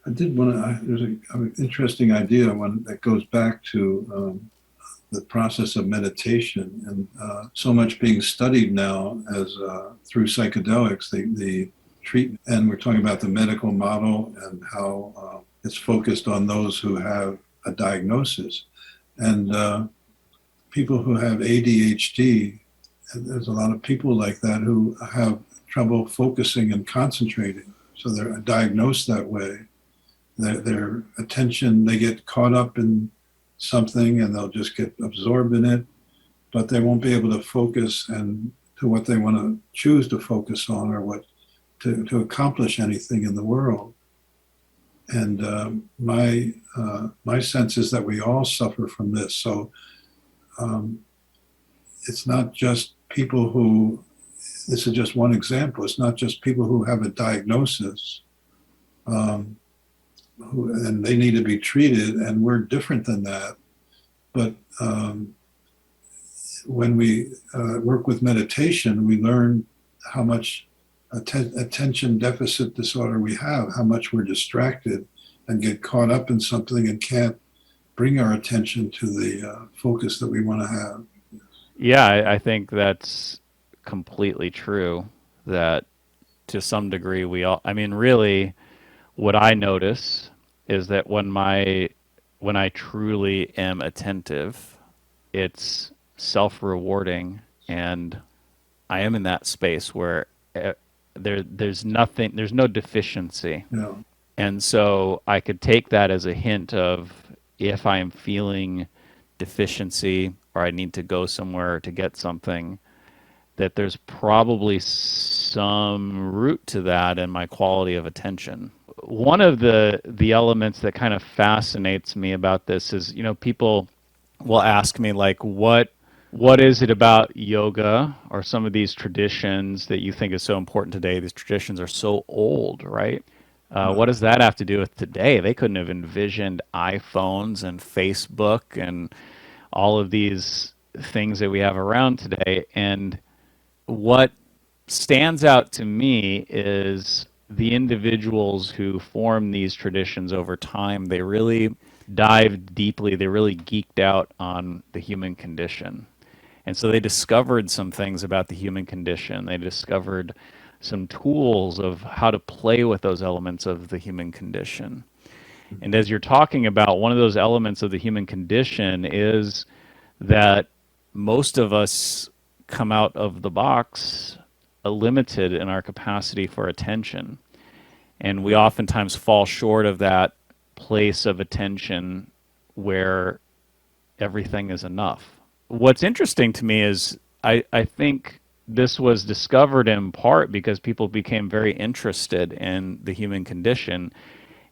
I did want to. There's an interesting idea one that goes back to the process of meditation, and so much being studied now as through psychedelics, the treatment, and we're talking about the medical model and how it's focused on those who have a diagnosis, and people who have ADHD. And there's a lot of people like that who have trouble focusing and concentrating, so they're diagnosed that way. Their attention, they get caught up in something and they'll just get absorbed in it, but they won't be able to focus and to what they want to choose to focus on or what to accomplish anything in the world. And my sense is that we all suffer from this. So um, it's not just people who, this is just one example, it's not just people who have a diagnosis. Um, and they need to be treated, and we're different than that. But when we work with meditation, we learn how much attention deficit disorder we have, how much we're distracted and get caught up in something and can't bring our attention to the focus that we want to have. Yeah, I think that's completely true. That to some degree we all, I mean, really, what I notice is that when I truly am attentive, it's self-rewarding, and I am in that space where there's nothing, there's no deficiency. You know, And so I could take that as a hint of if I am feeling deficiency or I need to go somewhere to get something, that there's probably some root to that in my quality of attention. One of the elements that kind of fascinates me about this is, you know, people will ask me like what is it about yoga or some of these traditions that you think is so important today? These traditions are so old, right? What does that have to do with today? They couldn't have envisioned iPhones and Facebook and all of these things that we have around today. And what stands out to me is the individuals who form these traditions over time. They really dived deeply, they really geeked out on the human condition. And so they discovered some things about the human condition. They discovered some tools of how to play with those elements of the human condition. And as you're talking about, one of those elements of the human condition is that most of us come out of the box limited in our capacity for attention. And we oftentimes fall short of that place of attention where everything is enough. What's interesting to me is I think this was discovered in part because people became very interested in the human condition.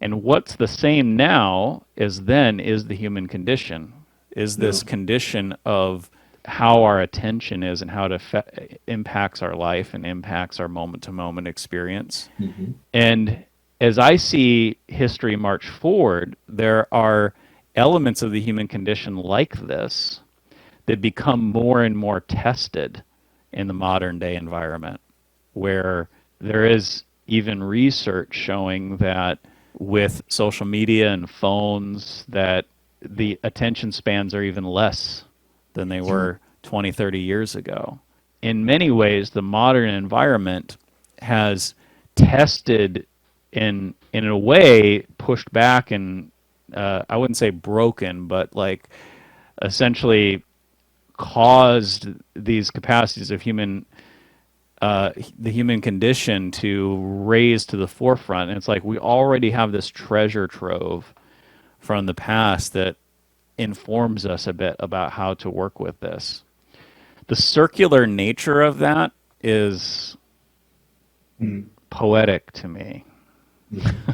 And what's the same now as then is the human condition, is you know, this condition of how our attention is and how it impacts our life and impacts our moment to moment experience. mm-hmm. And as I see history march forward, there are elements of the human condition like this that become more and more tested in the modern day environment, where there is even research showing that with social media and phones that the attention spans are even less than they were 20, 30 years ago. In many ways, the modern environment has tested in a way pushed back and I wouldn't say broken, but like essentially caused these capacities of the human condition to raise to the forefront. And it's like we already have this treasure trove from the past that informs us a bit about how to work with this. The circular nature of that is Mm-hmm. poetic to me. Mm-hmm.